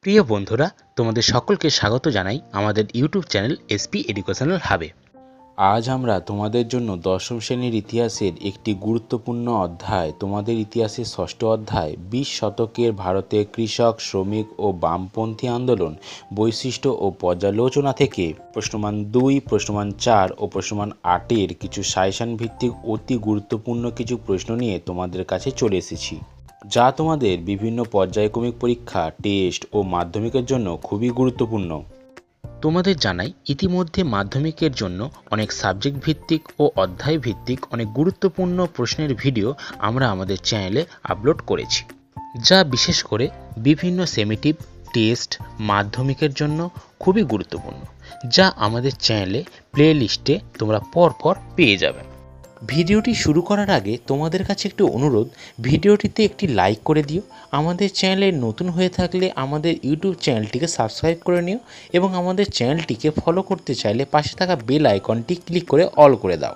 প্রিয় বন্ধুরা, তোমাদের সকলকে স্বাগত জানাই আমাদের ইউটিউব চ্যানেল এসপি এডুকেশনাল হাবে। আজ আমরা তোমাদের জন্য দশম শ্রেণীর ইতিহাসের একটি গুরুত্বপূর্ণ অধ্যায়, তোমাদের ইতিহাসের ষষ্ঠ অধ্যায় 20 শতকের ভারতে কৃষক, শ্রমিক ও বামপন্থী আন্দোলন বৈশিষ্ট্য ও পর্যালোচনা থেকে প্রশ্নমান 2, প্রশ্নমান 4 ও প্রশ্নমান 8-এর কিছু সাজেশন ভিত্তিক অতি গুরুত্বপূর্ণ কিছু প্রশ্ন নিয়ে তোমাদের কাছে চলে এসেছি, যা তোমাদের বিভিন্ন পর্যায়ক্রমিক পরীক্ষা, টেস্ট ও মাধ্যমিকের জন্য খুবই গুরুত্বপূর্ণ। তোমাদের জানাই, ইতিমধ্যে মাধ্যমিকের জন্য অনেক সাবজেক্ট ভিত্তিক ও অধ্যায় ভিত্তিক অনেক গুরুত্বপূর্ণ প্রশ্নের ভিডিও আমরা আমাদের চ্যানেলে আপলোড করেছি, যা বিশেষ করে বিভিন্ন সেমিটিভ, টেস্ট, মাধ্যমিকের জন্য খুবই গুরুত্বপূর্ণ, যা আমাদের চ্যানেলে প্লে লিস্টে তোমরা পরপর পেয়ে যাবে। ভিডিওটি শুরু করার আগে তোমাদের কাছে একটু অনুরোধ, ভিডিওটিতে একটি লাইক করে দিও। আমাদের চ্যানেলে নতুন হয়ে থাকলে আমাদের ইউটিউব চ্যানেলটিকে সাবস্ক্রাইব করে নিও এবং আমাদের চ্যানেলটিকে ফলো করতে চাইলে পাশে থাকা বেল আইকনটি ক্লিক করে অল করে দাও।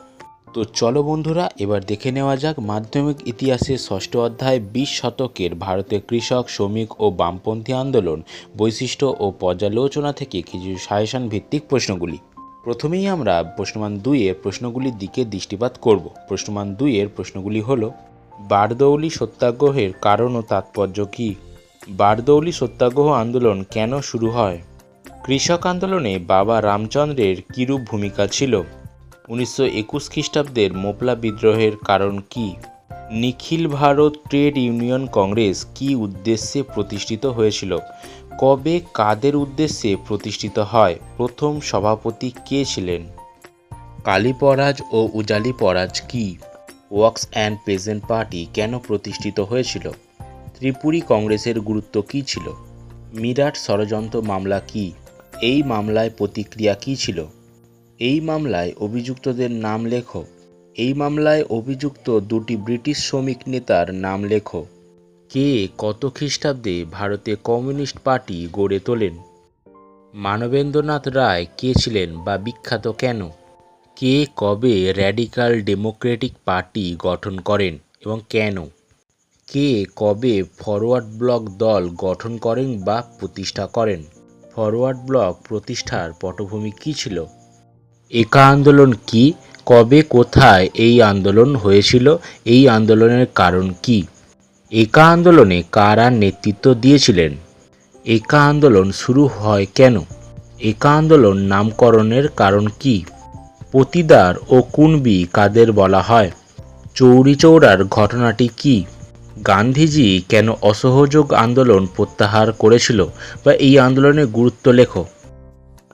তো চলো বন্ধুরা, এবার দেখে নেওয়া যাক মাধ্যমিক ইতিহাসের ষষ্ঠ অধ্যায় 20 শতকের ভারতের কৃষক, শ্রমিক ও বামপন্থী আন্দোলন বৈশিষ্ট্য ও পর্যালোচনা থেকে কিছু সাজেশন ভিত্তিক প্রশ্নগুলি। প্রথমেই আমরা প্রশ্নমান 2-এর প্রশ্নগুলির দিকে দৃষ্টিপাত করব। প্রশ্নমান 2-এর প্রশ্নগুলি হলো, বারদৌলি সত্যাগ্রহের কারণ ও তাৎপর্য কী? বারদৌলি সত্যাগ্রহ আন্দোলন কেন শুরু হয়? কৃষক আন্দোলনে বাবা রামচন্দ্রের কিরূপ ভূমিকা ছিল? 1921 খ্রিস্টাব্দের মোপলা বিদ্রোহের কারণ কী? নিখিল ভারত ট্রেড ইউনিয়ন কংগ্রেস কী উদ্দেশ্যে প্রতিষ্ঠিত হয়েছিল? কবে কাদের উদ্দেশ্যে প্রতিষ্ঠিত হয়? প্রথম সভাপতি কে ছিলেন? কালীপরাজ ও উজালি পরাজ কি? ওয়ার্কস অ্যান্ড পেজেন্ট পার্টি কেন প্রতিষ্ঠিত হয়েছিল? ত্রিপুরী কংগ্রেসের গুরুত্ব কী ছিল? মিরাট ষড়যন্ত্র মামলা কি? এই মামলায় প্রতিক্রিয়া কী ছিল? এই মামলায় অভিযুক্তদের নাম লেখো। এই মামলায় অভিযুক্ত দুটি ব্রিটিশ শ্রমিক নেতার নাম লেখো। কে কত খ্রিস্টাব্দে ভারতে কমিউনিস্ট পার্টি গড়ে তোলেন? মানবেন্দ্রনাথ রায় কে ছিলেন বা বিখ্যাত কেন? কে কবে র্যাডিক্যাল ডেমোক্রেটিক পার্টি গঠন করেন এবং কেন? কে কবে ফরওয়ার্ড ব্লক দল গঠন করেন বা প্রতিষ্ঠা করেন? ফরওয়ার্ড ব্লক প্রতিষ্ঠার পটভূমি কী ছিল? একা আন্দোলন কি? কবে কোথায় এই আন্দোলন হয়েছিল? এই আন্দোলনের কারণ কি? একা আন্দোলনে কারা নেতৃত্ব দিয়েছিলেন? একা আন্দোলন শুরু হয় কেন? একা আন্দোলন নামকরণের কারণ কি? পতিদার ও কুণবি কাদের বলা হয়? চৌরি চৌরার ঘটনাটি কি? গান্ধীজি কেন অসহযোগ আন্দোলন প্রত্যাহার করেছিল বা এই আন্দোলনের গুরুত্ব লেখো।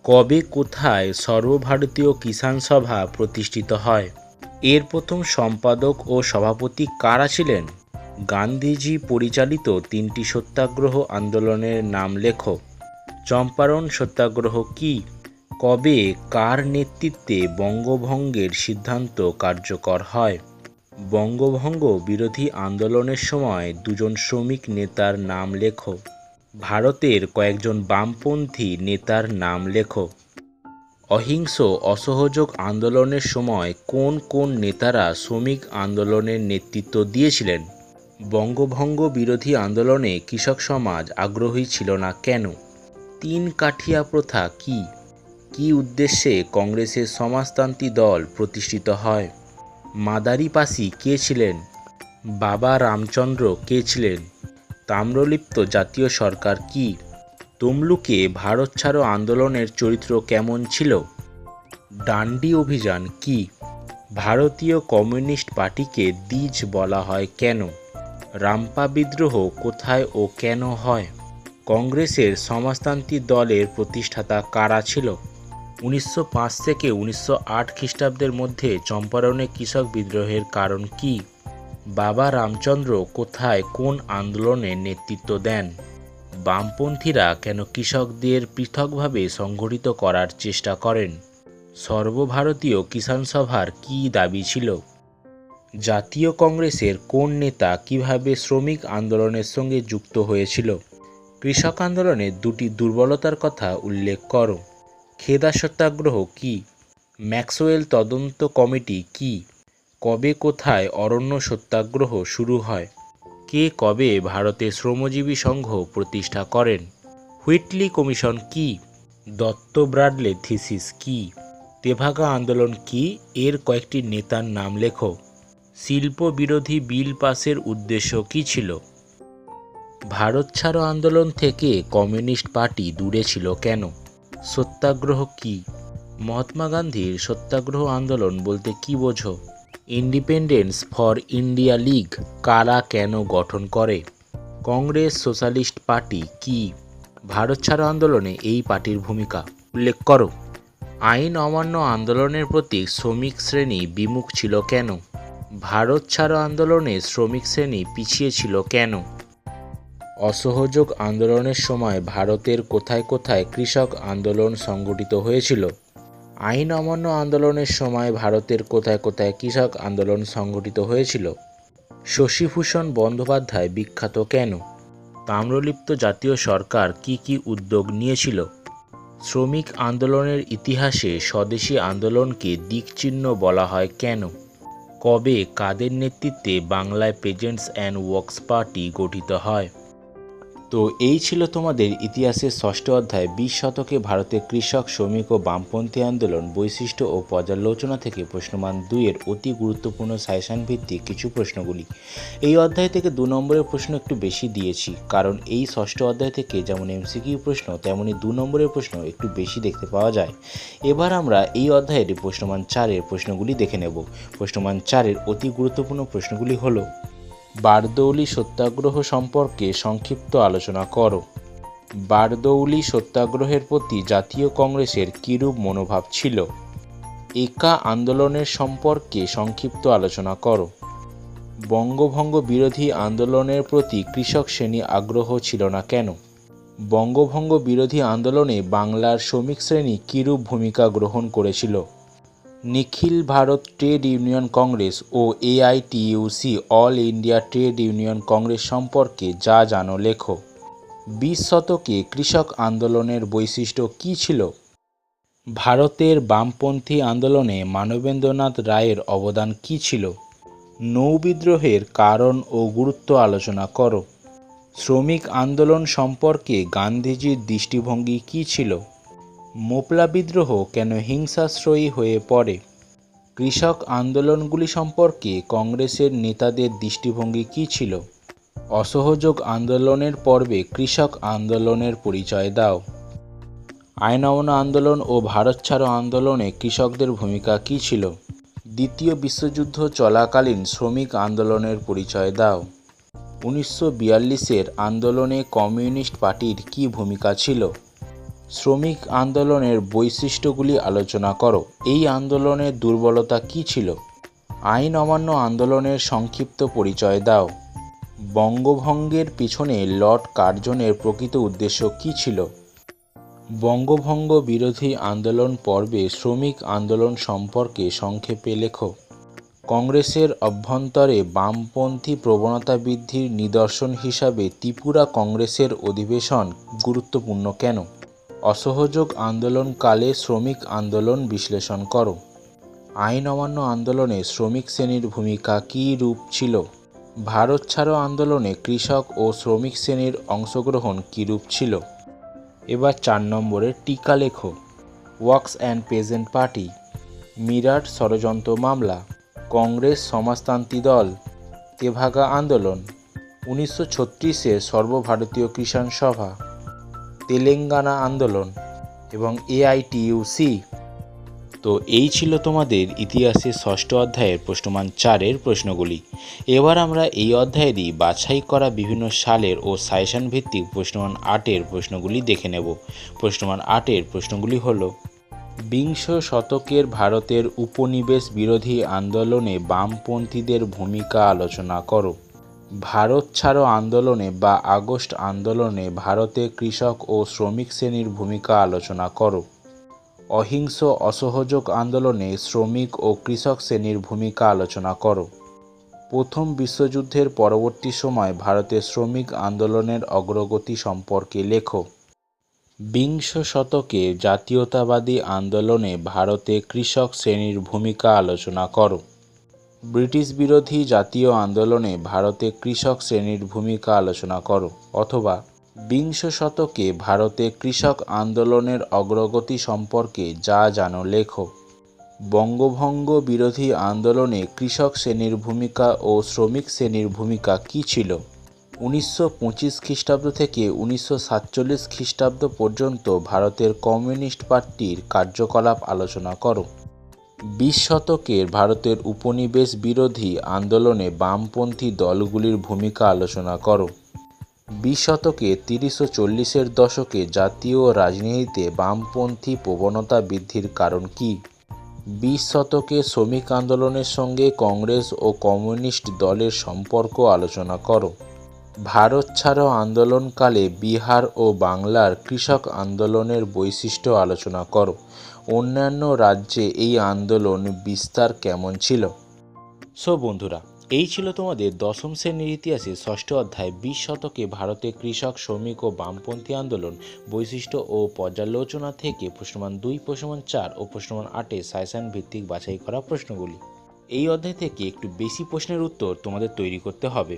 কবে কোথায় সর্বভারতীয় কিষাণ সভা প্রতিষ্ঠিত হয়? এর প্রথম সম্পাদক ও সভাপতি কারা ছিলেন? গান্ধীজি পরিচালিত 3টি সত্যাগ্রহ আন্দোলনের নাম লেখো। চম্পারণ সত্যাগ্রহ কি? কবে কার নেতৃত্বে বঙ্গভঙ্গের সিদ্ধান্ত কার্যকর হয়? বঙ্গভঙ্গ বিরোধী আন্দোলনের সময় দুজন শ্রমিক নেতার নাম লেখো। ভারতের কয়েকজন বামপন্থী নেতার নাম লেখো। অহিংস অসহযোগ আন্দোলনের সময় কোন কোন নেতারা শ্রমিক আন্দোলনের নেতৃত্ব দিয়েছিলেন? বঙ্গভঙ্গ বিরোধী আন্দোলনে কৃষক সমাজ আগ্রহী ছিল না কেন? 3 কাঠিয়া প্রথা কি? কী উদ্দেশ্যে কংগ্রেসের সমাজতান্ত্রিক দল প্রতিষ্ঠিত হয়? মাদারিপাসি কে ছিলেন? বাবা রামচন্দ্র কে ছিলেন? তাম্রলিপ্ত জাতীয় সরকার কি? তমলুকে ভারত ছাড়ো আন্দোলনের চরিত্র কেমন ছিল? ডান্ডি অভিযান কি? ভারতীয় কমিউনিস্ট পার্টিকে দ্বিজ বলা হয় কেন? রামপা বিদ্রোহ কোথায় ও কেন হয়? কংগ্রেসের সমাজতান্ত্রিক দলের প্রতিষ্ঠাতা কারা ছিল? 1905 থেকে 1908 খ্রিস্টাব্দের মধ্যে চম্পারণে কৃষক বিদ্রোহের কারণ কি? বাবা রামচন্দ্র কোথায় কোন আন্দোলনে নেতৃত্ব দেন? বামপন্থীরা কেন কৃষকদের পৃথকভাবে সংগঠিত করার চেষ্টা করেন? সর্বভারতীয় কিষাণ সভার কী দাবি ছিল? জাতীয় কংগ্রেসের কোন নেতা কিভাবে শ্রমিক আন্দোলনের সঙ্গে যুক্ত হয়েছিল? কৃষক আন্দোলনের 2টি দুর্বলতার কথা উল্লেখ করো। খেদা সত্যাগ্রহ কি? ম্যাক্সওয়েল তদন্ত কমিটি কি? কবে কোথায় অরণ্য সত্যাগ্রহ শুরু হয়? কে কবে ভারতে শ্রমজীবী সংঘ প্রতিষ্ঠা করেন? হুইটলি কমিশন কি? দত্ত ব্রাডলে থিসিস কি? তেভাগা আন্দোলন কি? এর কয়েকটি নেতার নাম লেখো। শিল্প বিরোধী বিল পাসের উদ্দেশ্য কী ছিল? ভারত ছাড়ো আন্দোলন থেকে কমিউনিস্ট পার্টি দূরে ছিল কেন? সত্যাগ্রহ কি? মহাত্মা গান্ধীর সত্যাগ্রহ আন্দোলন বলতে কী বোঝো? ইন্ডিপেন্ডেন্স ফর ইন্ডিয়া লীগ কারা কেন গঠন করে? কংগ্রেস সোশ্যালিস্ট পার্টি কি? ভারত ছাড়ো আন্দোলনে এই পার্টির ভূমিকা উল্লেখ করো। আইন অমান্য আন্দোলনের প্রতি শ্রমিক শ্রেণী বিমুখ ছিল কেন? ভারত ছাড়ো আন্দোলনে শ্রমিক শ্রেণী পিছিয়ে ছিল কেন? অসহযোগ আন্দোলনের সময় ভারতের কোথায় কোথায় কৃষক আন্দোলন সংগঠিত হয়েছিল? আইন অমান্য আন্দোলনের সময় ভারতের কোথায় কোথায় কৃষক আন্দোলন সংগঠিত হয়েছিল? শশীভূষণ বন্দ্যোপাধ্যায় বিখ্যাত কেন? তাম্রলিপ্ত জাতীয় সরকার কি কি উদ্যোগ নিয়েছিল? শ্রমিক আন্দোলনের ইতিহাসে স্বদেশী আন্দোলনকে দিকচিহ্ন বলা হয় কেন? কবে কাদের নেতৃত্বে বাংলায় পেজেন্টস অ্যান্ড ওয়ার্কার্স পার্টি গঠিত হয়? তো এই ছিল তোমাদের ইতিহাসের ষষ্ঠ অধ্যায় 20 শতকে ভারতের কৃষক, শ্রমিক ও বামপন্থী আন্দোলন বৈশিষ্ট্য ও পর্যালোচনা থেকে প্রশ্নমান 2-এর অতি গুরুত্বপূর্ণ সাজেশন ভিত্তিক কিছু প্রশ্নগুলি। এই অধ্যায় থেকে 2 নম্বরের প্রশ্ন একটু বেশি দিয়েছি, কারণ এই ষষ্ঠ অধ্যায় থেকে যেমন এমসিকিউ প্রশ্ন তেমনি 2 নম্বরের প্রশ্ন একটু বেশি দেখতে পাওয়া যায়। এবার আমরা এই অধ্যায়ের প্রশ্নমান 4-এর প্রশ্নগুলি দেখে নেব। প্রশ্নমান 4-এর অতি গুরুত্বপূর্ণ প্রশ্নগুলি হলো: বারদৌলি সত্যাগ্রহ সম্পর্কে সংক্ষিপ্ত আলোচনা করো। বারদৌলি সত্যাগ্রহের প্রতি জাতীয় কংগ্রেসের কিরূপ মনোভাব ছিল? একা আন্দোলনের সম্পর্কে সংক্ষিপ্ত আলোচনা করো। বঙ্গভঙ্গ বিরোধী আন্দোলনের প্রতি কৃষক শ্রেণী আগ্রহ ছিল না কেন? বঙ্গভঙ্গ বিরোধী আন্দোলনে বাংলার শ্রমিক শ্রেণী কিরূপ ভূমিকা গ্রহণ করেছিল? Nikhil Bharat trade union congress ও AITUC all India trade union congress সম্পর্কে যা জানো লেখো। 20 শতকে কৃষক আন্দোলনের বৈশিষ্ট্য কী ছিল? ভারতের বামপন্থী আন্দোলনে মানবেন্দ্রনাথ রায়ের অবদান কী ছিল? নৌবিদ্রোহের কারণ ও গুরুত্ব আলোচনা করো। শ্রমিক আন্দোলন সম্পর্কে গান্ধীজির দৃষ্টিভঙ্গি কী ছিল? মোপলা বিদ্রোহ কেন হিংসাশ্রয়ী হয়ে পড়ে? কৃষক আন্দোলনগুলি সম্পর্কে কংগ্রেসের নেতাদের দৃষ্টিভঙ্গি কী ছিল? অসহযোগ আন্দোলনের পর্বে কৃষক আন্দোলনের পরিচয় দাও। আইন অমান্য আন্দোলন ও ভারত ছাড়ো আন্দোলনে কৃষকদের ভূমিকা কী ছিল? দ্বিতীয় বিশ্বযুদ্ধ চলাকালীন শ্রমিক আন্দোলনের পরিচয় দাও। 1942-এর আন্দোলনে কমিউনিস্ট পার্টির কী ভূমিকা ছিল? শ্রমিক আন্দোলনের বৈশিষ্ট্যগুলি আলোচনা করো। এই আন্দোলনের দুর্বলতা কী ছিল? আইন অমান্য আন্দোলনের সংক্ষিপ্ত পরিচয় দাও। বঙ্গভঙ্গের পিছনে লর্ড কার্জনের প্রকৃত উদ্দেশ্য কী ছিল? বঙ্গভঙ্গ বিরোধী আন্দোলন পর্বে শ্রমিক আন্দোলন সম্পর্কে সংক্ষেপে লেখো। কংগ্রেসের অভ্যন্তরে বামপন্থী প্রবণতা বৃদ্ধির নিদর্শন হিসাবে ত্রিপুরা কংগ্রেসের অধিবেশন গুরুত্বপূর্ণ কেন? অসহযোগ আন্দোলনকালে শ্রমিক আন্দোলন বিশ্লেষণ করো। আইন অমান্য আন্দোলনে শ্রমিক শ্রেণীর ভূমিকা কী রূপ ছিল? ভারত ছাড়ো আন্দোলনে কৃষক ও শ্রমিক শ্রেণীর অংশগ্রহণ কীরূপ ছিল? এবার 4 নম্বরের টিকা লেখো। ওয়ার্কার্স অ্যান্ড পেজেন্ট পার্টি, মিরাট ষড়যন্ত্র মামলা, কংগ্রেস সমাজতান্ত্রিক দল, তেভাগা আন্দোলন, 1936-এর সর্বভারতীয় কিষাণ সভা, তেলেঙ্গানা আন্দোলন এবং এআইটিইউসি। তো এই ছিল তোমাদের ইতিহাসের ষষ্ঠ অধ্যায়ের প্রশ্নমান 4-এর প্রশ্নগুলি। এবার আমরা এই অধ্যায়েরই বাছাই করা বিভিন্ন সালের ও সাজেশন ভিত্তিক প্রশ্নমান 8-এর প্রশ্নগুলি দেখে নেব। প্রশ্নমান 8-এর প্রশ্নগুলি হল: বিংশ শতকের ভারতের উপনিবেশ বিরোধী আন্দোলনে বামপন্থীদের ভূমিকা আলোচনা করো। ভারত ছাড়ো আন্দোলনে বা আগস্ট আন্দোলনে ভারতে কৃষক ও শ্রমিক শ্রেণীর ভূমিকা আলোচনা করো। অহিংস অসহযোগ আন্দোলনে শ্রমিক ও কৃষক শ্রেণীর ভূমিকা আলোচনা করো। প্রথম বিশ্বযুদ্ধের পরবর্তী সময় ভারতের শ্রমিক আন্দোলনের অগ্রগতি সম্পর্কে লেখো। বিংশ শতকে জাতীয়তাবাদী আন্দোলনে ভারতে কৃষক শ্রেণীর ভূমিকা আলোচনা করো। ব্রিটিশ বিরোধী জাতীয় আন্দোলনে ভারতে কৃষক শ্রেণীর ভূমিকা আলোচনা করো। অথবা বিংশ শতকে ভারতে কৃষক আন্দোলনের অগ্রগতি সম্পর্কে যা জানো লেখো। বঙ্গভঙ্গ বিরোধী আন্দোলনে কৃষক শ্রেণীর ভূমিকা ও শ্রমিক শ্রেণীর ভূমিকা কী ছিল? 1925 খ্রিস্টাব্দ থেকে 1947 খ্রিস্টাব্দ পর্যন্ত ভারতের কমিউনিস্ট পার্টির কার্যকলাপ আলোচনা করো। 20 শতকের ভারতের উপনিবেশ বিরোধী আন্দোলনে বামপন্থী দলগুলির ভূমিকা আলোচনা করো। 20 শতকে 30 ও 40-এর দশকে জাতীয় রাজনীতিতে বামপন্থী প্রবণতা বৃদ্ধির কারণ কী? 20 শতকে শ্রমিক আন্দোলনের সঙ্গে কংগ্রেস ও কমিউনিস্ট দলের সম্পর্ক আলোচনা করো। ভারত ছাড়ো আন্দোলনকালে বিহার ও বাংলার কৃষক আন্দোলনের বৈশিষ্ট্য আলোচনা করো। অন্যান্য রাজ্যে এই আন্দোলন বিস্তার কেমন ছিল? সো বন্ধুরা, এই ছিল তোমাদের দশম শ্রেণীর ইতিহাসে ষষ্ঠ অধ্যায় 20 শতকে ভারতে কৃষক, শ্রমিক ও বামপন্থী আন্দোলন বৈশিষ্ট্য ও পর্যালোচনা থেকে প্রশ্নমান 2, প্রশ্নমান 4 ও প্রশ্নমান 8-এ সাজেশন ভিত্তিক বাছাই করা প্রশ্নগুলি। এই অধ্যায় থেকে একটু বেশি প্রশ্নের উত্তর তোমাদের তৈরি করতে হবে,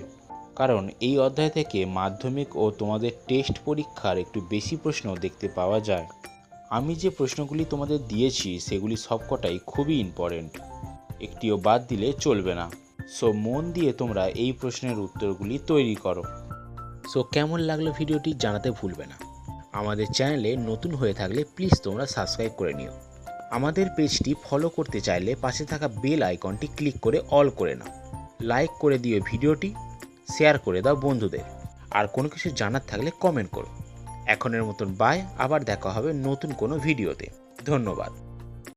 কারণ এই অধ্যায় থেকে মাধ্যমিক ও তোমাদের টেস্ট পরীক্ষার একটু বেশি প্রশ্ন দেখতে পাওয়া যায়। আমি যে প্রশ্নগুলি তোমাদের দিয়েছি সেগুলি সবকটাই খুবই ইম্পর্টেন্ট, একটিও বাদ দিলে চলবে না। সো মন দিয়ে তোমরা এই প্রশ্নের উত্তরগুলি তৈরি করো। সো কেমন লাগলো ভিডিওটি জানাতে ভুলবে না। আমাদের চ্যানেলে নতুন হয়ে থাকলে প্লিজ তোমরা সাবস্ক্রাইব করে নিও। আমাদের পেজটি ফলো করতে চাইলে পাশে থাকা বেল আইকনটি ক্লিক করে অল করে নাও। লাইক করে দিও ভিডিওটি, শেয়ার করে দাও বন্ধুদের। আর কোনো কিছু জানার থাকলে কমেন্ট করো। এখনের মতন বাই, আবার দেখা হবে নতুন কোনো ভিডিওতে। ধন্যবাদ।